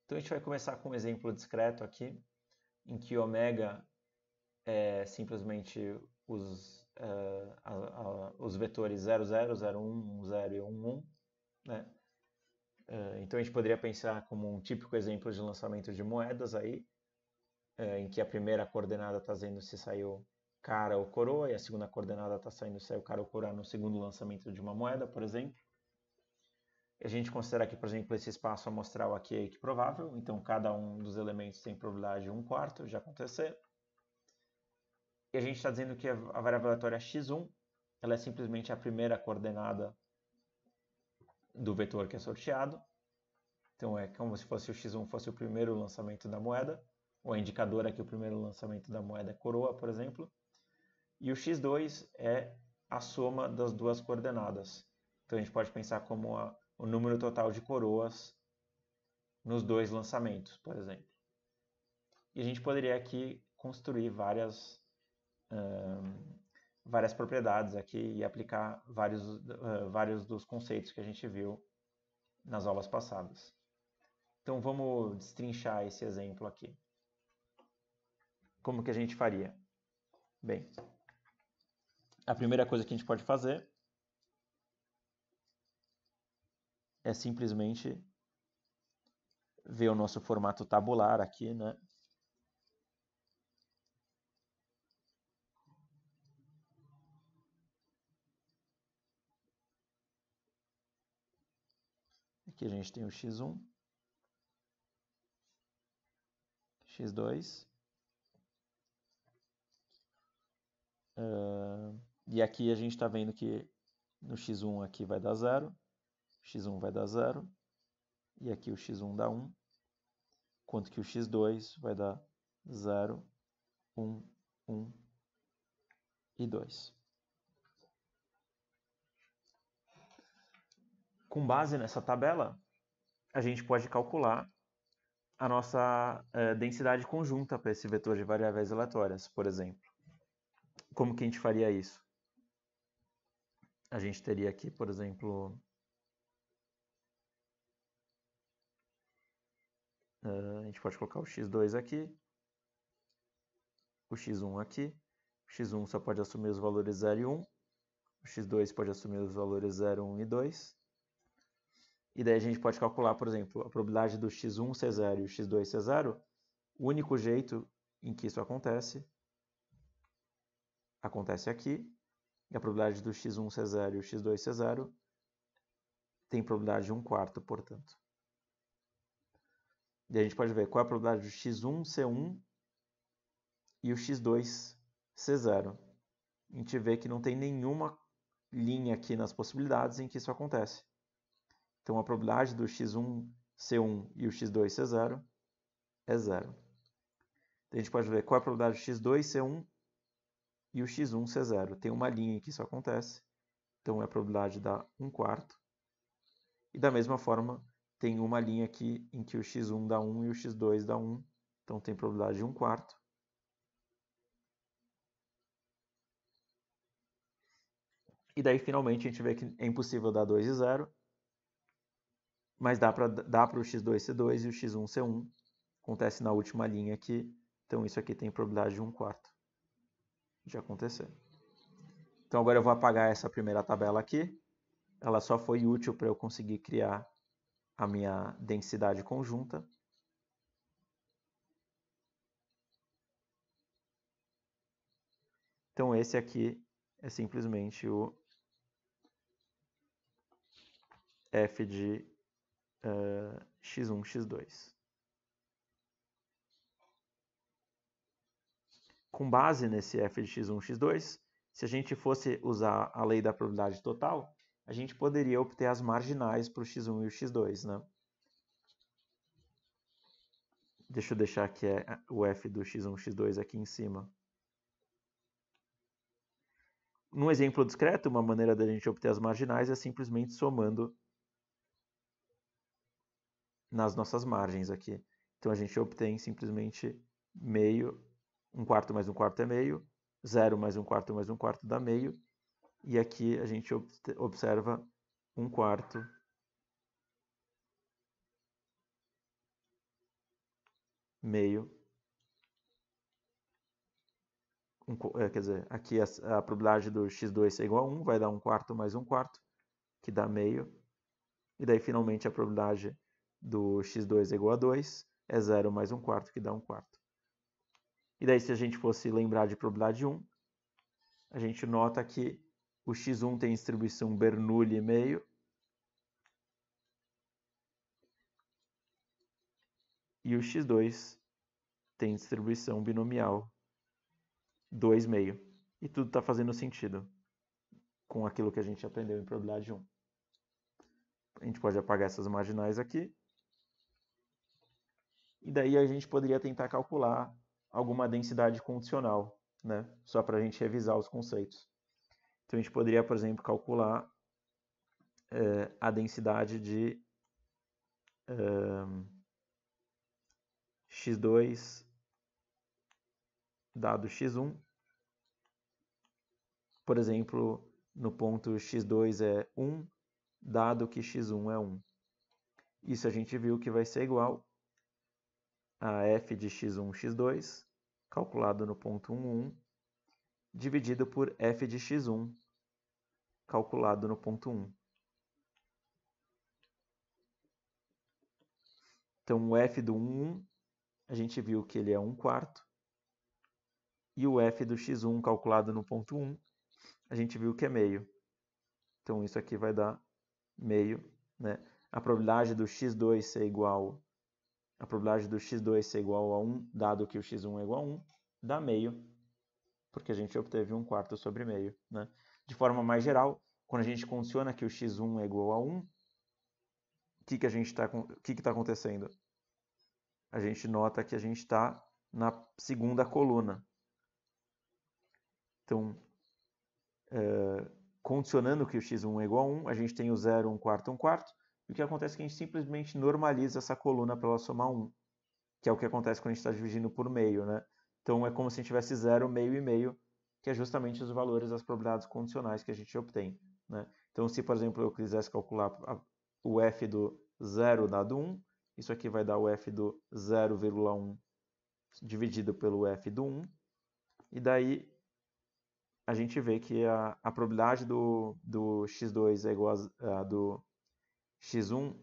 Então a gente vai começar com um exemplo discreto aqui, em que ômega é simplesmente os vetores 0, 0, 0, 1, 1, 0 e 1, 1, né? Então a gente poderia pensar como um típico exemplo de lançamento de moedas aí, em que a primeira coordenada está dizendo se saiu cara ou coroa, e a segunda coordenada está saindo se saiu cara ou coroa no segundo lançamento de uma moeda, por exemplo. A gente considera aqui, por exemplo, esse espaço amostral aqui é equiprovável, então cada um dos elementos tem probabilidade de 1/4 de acontecer. E a gente está dizendo que a variável aleatória x1 ela é simplesmente a primeira coordenada do vetor que é sorteado. Então é como se fosse o x1 fosse o primeiro lançamento da moeda, ou a indicadora que o primeiro lançamento da moeda é coroa, por exemplo. E o x2 é a soma das duas coordenadas. Então a gente pode pensar como o número total de coroas nos dois lançamentos, por exemplo. E a gente poderia aqui construir várias propriedades aqui e aplicar vários dos conceitos que a gente viu nas aulas passadas. Então vamos destrinchar esse exemplo aqui. Como que a gente faria? Bem, a primeira coisa que a gente pode fazer é simplesmente ver o nosso formato tabular aqui, né? Aqui a gente tem o x1, x2, e aqui a gente está vendo que no x1 aqui vai dar 0, x1 vai dar 0, e aqui o x1 dá 1, enquanto que o x2 vai dar 0, 1, 1 e 2. Com base nessa tabela, a gente pode calcular a nossa densidade conjunta para esse vetor de variáveis aleatórias, por exemplo. Como que a gente faria isso? A gente teria aqui, por exemplo, a gente pode colocar o x2 aqui, o x1 aqui, o x1 só pode assumir os valores 0 e 1, o x2 pode assumir os valores 0, 1 e 2, e daí a gente pode calcular, por exemplo, a probabilidade do x1 ser 0 e o x2 ser 0, o único jeito em que isso acontece aqui, e a probabilidade do x1 ser 0 e o x2 ser 0 tem probabilidade de 1/4, portanto. E a gente pode ver qual é a probabilidade do x1 ser 1 e o x2 ser 0. A gente vê que não tem nenhuma linha aqui nas possibilidades em que isso acontece. Então a probabilidade do x1 ser 1 e o x2 ser 0 é 0. Então a gente pode ver qual é a probabilidade do x2 ser 1 e o x1 ser 0. Tem uma linha em que isso acontece, então a probabilidade dá 1/4. E da mesma forma, tem uma linha aqui em que o x1 dá 1 e o x2 dá 1, então tem probabilidade de 1/4. E daí, finalmente, a gente vê que é impossível dar 2 e 0, mas dá para o x2 ser 2 e o x1 ser 1. Acontece na última linha aqui, então isso aqui tem probabilidade de 1/4 de acontecer. Então agora eu vou apagar essa primeira tabela aqui. Ela só foi útil para eu conseguir criar a minha densidade conjunta. Então esse aqui é simplesmente o f de x1, x2. Com base nesse f de x1, x2, se a gente fosse usar a lei da probabilidade total, a gente poderia obter as marginais para o x1 e o x2, né? Deixa eu deixar aqui o f do x1, x2 aqui em cima. Num exemplo discreto, uma maneira da gente obter as marginais é simplesmente somando nas nossas margens aqui. Então a gente obtém simplesmente meio, 1/4 mais 1/4 é meio, 0 mais 1/4 mais 1/4 dá meio, e aqui a gente observa 1/4 meio. Quer dizer, aqui a probabilidade do x2 ser igual a 1 vai dar 1/4 mais 1/4, que dá meio. E daí, finalmente, a probabilidade do x2 é igual a 2 é 0 mais 1/4, que dá 1/4. E daí, se a gente fosse lembrar de probabilidade 1, a gente nota que o x1 tem distribuição Bernoulli meio, e o x2 tem distribuição binomial 2 meio. E tudo está fazendo sentido com aquilo que a gente aprendeu em probabilidade 1. A gente pode apagar essas marginais aqui. E daí a gente poderia tentar calcular alguma densidade condicional, né? Só para a gente revisar os conceitos. Então a gente poderia, por exemplo, calcular a densidade de x2 dado x1. Por exemplo, no ponto x2 é 1, dado que x1 é 1. Isso a gente viu que vai ser igual a f de x1, x2, calculado no ponto 1, 1, dividido por f de x1, calculado no ponto 1. Então, o f do 1, 1, a gente viu que ele é 1/4. E o f do x1, calculado no ponto 1, a gente viu que é meio. Então, isso aqui vai dar meio, né? A probabilidade do x2 ser igual a a 1, dado que o x1 é igual a 1, dá meio, porque a gente obteve 1/4 sobre meio, né? De forma mais geral, quando a gente condiciona que o x1 é igual a 1, o que está acontecendo? A gente nota que a gente está na segunda coluna. Então, condicionando que o x1 é igual a 1, a gente tem o 0, 1/4, 1/4, e o que acontece é que a gente simplesmente normaliza essa coluna para ela somar 1, que é o que acontece quando a gente está dividindo por meio, né? Então, é como se a gente tivesse 0, meio e meio, que é justamente os valores das probabilidades condicionais que a gente obtém, né? Então, se, por exemplo, eu quisesse calcular o f do 0 dado 1, isso aqui vai dar o f do 0,1 dividido pelo f do 1, e daí a gente vê que a probabilidade do x2 é igual a do x1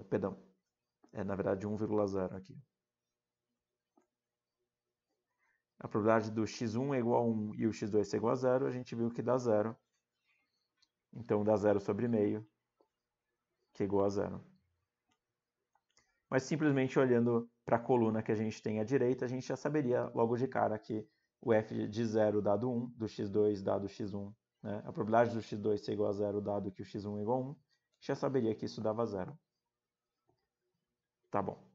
perdão, é na verdade 1,0 aqui. A probabilidade do x1 é igual a 1 e o x2 é igual a 0, a gente viu que dá 0. Então dá 0 sobre meio, que é igual a 0. Mas simplesmente olhando para a coluna que a gente tem à direita, a gente já saberia logo de cara que o f de 0 dado 1, do x2 dado x1, né? A probabilidade do x2 ser igual a 0 dado que o x1 é igual a 1, já saberia que isso dava 0. Tá bom.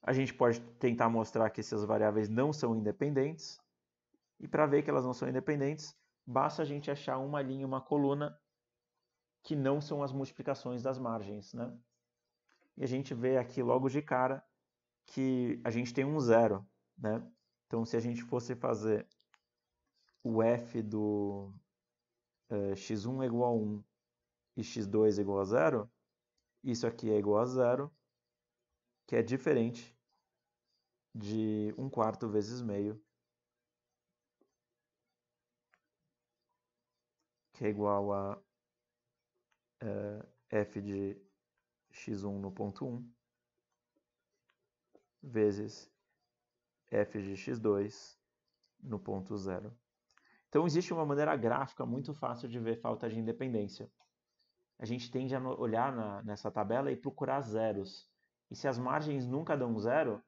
A gente pode tentar mostrar que essas variáveis não são independentes. E para ver que elas não são independentes, basta a gente achar uma linha e uma coluna que não são as multiplicações das margens, né? E a gente vê aqui logo de cara que a gente tem um 0, né? Então, se a gente fosse fazer o f do x1 é igual a 1 e x2 é igual a 0, isso aqui é igual a 0, que é diferente de 1/4 vezes meio, que é igual a f de x1 no ponto 1, vezes f de x2 no ponto 0. Então, existe uma maneira gráfica muito fácil de ver falta de independência. A gente tende a olhar nessa tabela e procurar zeros. E se as margens nunca dão zero,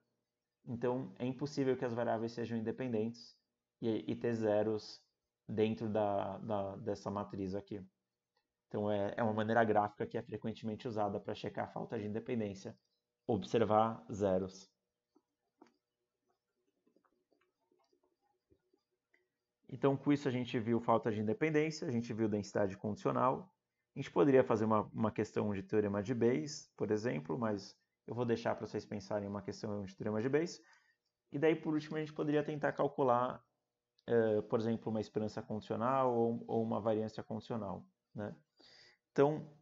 então é impossível que as variáveis sejam independentes e ter zeros dentro dessa matriz aqui. Então, é uma maneira gráfica que é frequentemente usada para checar a falta de independência. Observar zeros. Então, com isso a gente viu falta de independência, a gente viu densidade condicional. A gente poderia fazer uma questão de teorema de Bayes, por exemplo, mas eu vou deixar para vocês pensarem em uma questão de teorema de Bayes. E daí, por último, a gente poderia tentar calcular, por exemplo, uma esperança condicional ou uma variância condicional, né? Então,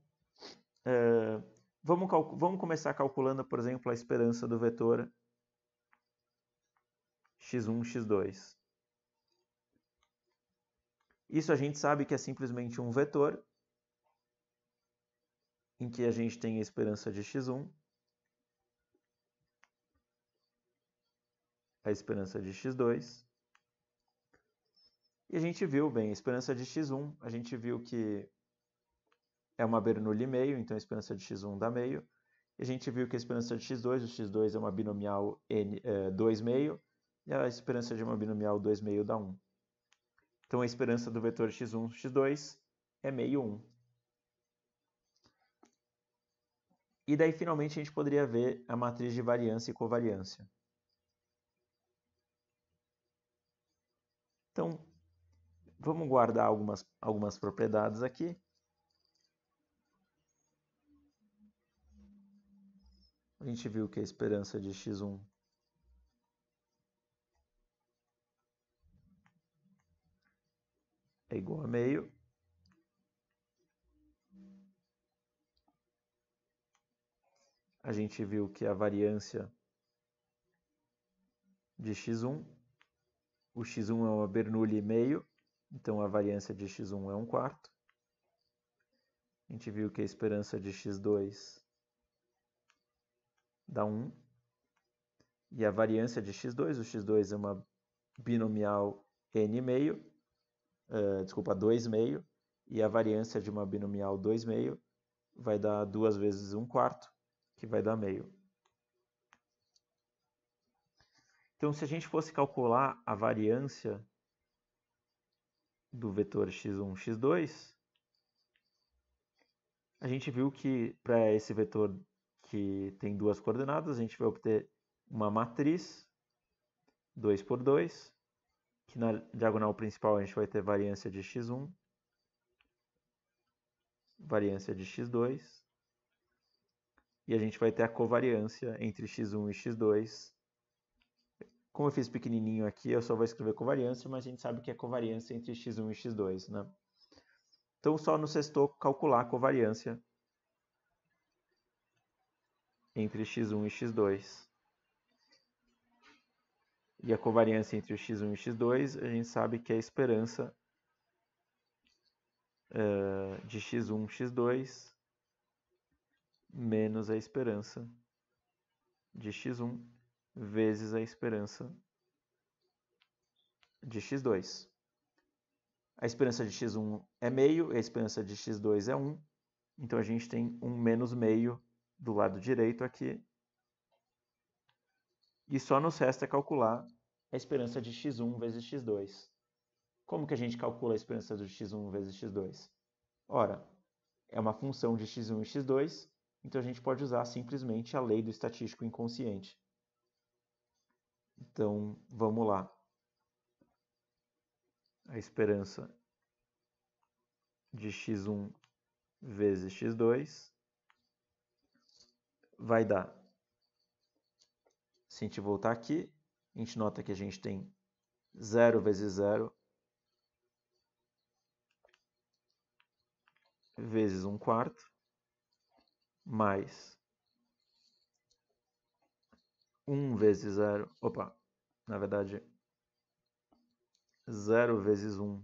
Vamos começar calculando, por exemplo, a esperança do vetor x1, x2. Isso a gente sabe que é simplesmente um vetor em que a gente tem a esperança de x1, a esperança de x2, e a gente viu, bem, a esperança de x1, a gente viu que é uma Bernoulli meio, então a esperança de x1 dá meio, e a gente viu que a esperança de x2, o x2 é uma binomial 2 meio, e a esperança de uma binomial 2 meio dá 1. Então a esperança do vetor x1, x2 é meio 1. E daí, finalmente, a gente poderia ver a matriz de variância e covariância. Então, vamos guardar algumas propriedades aqui. A gente viu que a esperança de x1 é igual a meio. A gente viu que a variância de x1, o x1 é uma Bernoulli meio, então a variância de x1 é 1/4. A gente viu que a esperança de x2 dá 1. E a variância de x2, o x2 é uma binomial n meio, 2 meio, e a variância de uma binomial 2 meio vai dar 2 vezes 1/4, que vai dar meio. Então, se a gente fosse calcular a variância do vetor x1, x2, a gente viu que para esse vetor que tem duas coordenadas, a gente vai obter uma matriz 2 por 2, que na diagonal principal a gente vai ter variância de x1, variância de x2, e a gente vai ter a covariância entre x1 e x2. Como eu fiz pequenininho aqui, eu só vou escrever covariância, mas a gente sabe que é covariância entre x1 e x2, né? Então, só nos restou calcular a covariância entre x1 e x2. E a covariância entre o x1 e x2, a gente sabe que é a esperança de x1, x2 menos a esperança de x1 vezes a esperança de x2. A esperança de x1 é meio, a esperança de x2 é 1. Então, a gente tem 1 menos meio do lado direito aqui. E só nos resta calcular a esperança de x1 vezes x2. Como que a gente calcula a esperança de x1 vezes x2? Ora, é uma função de x1 e x2, então a gente pode usar simplesmente a lei do estatístico inconsciente. Então, vamos lá. A esperança de x1 vezes x2 vai dar, se a gente voltar aqui, a gente nota que a gente tem 0 vezes 0 vezes 1/4 mais 1 vezes 0, na verdade 0 vezes 1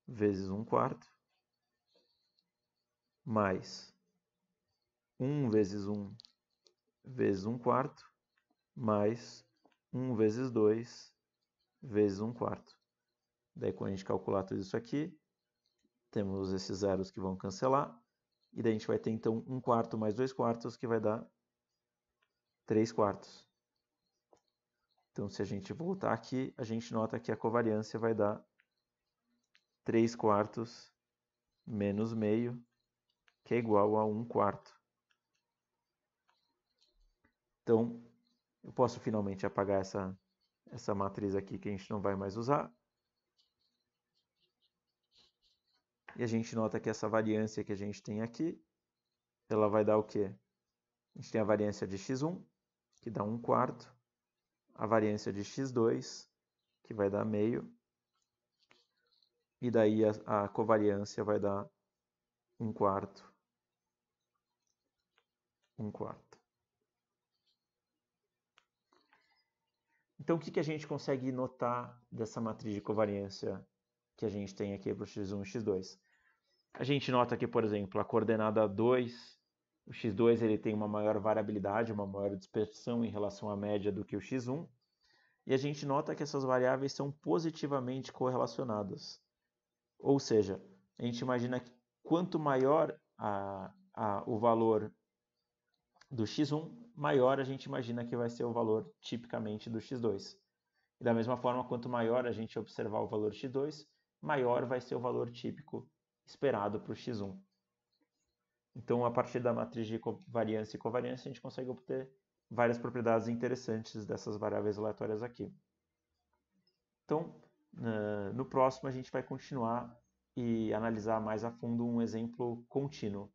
vezes 1/4 mais 1 vezes 1 vezes 1/4 mais 1 vezes 2 vezes 1/4. Daí, quando a gente calcular tudo isso aqui, temos esses zeros que vão cancelar, e daí a gente vai ter, então, 1/4 mais 2/4, que vai dar 3/4. Então, se a gente voltar aqui, a gente nota que a covariância vai dar 3/4 menos meio, que é igual a 1/4. Então, eu posso finalmente apagar essa matriz aqui que a gente não vai mais usar. E a gente nota que essa variância que a gente tem aqui, ela vai dar o quê? A gente tem a variância de x1, que dá 1/4, a variância de x2, que vai dar meio, e daí a covariância vai dar 1/4 1/4. Então, o que a gente consegue notar dessa matriz de covariância que a gente tem aqui para o x1 e x2? A gente nota que, por exemplo, a coordenada 2, o x2 ele tem uma maior variabilidade, uma maior dispersão em relação à média do que o x1, e a gente nota que essas variáveis são positivamente correlacionadas. Ou seja, a gente imagina que quanto maior o valor do x1, maior a gente imagina que vai ser o valor tipicamente do x2. E da mesma forma, quanto maior a gente observar o valor x2, maior vai ser o valor típico esperado para o x1. Então, a partir da matriz de variância e covariância, a gente consegue obter várias propriedades interessantes dessas variáveis aleatórias aqui. Então, no próximo, a gente vai continuar e analisar mais a fundo um exemplo contínuo.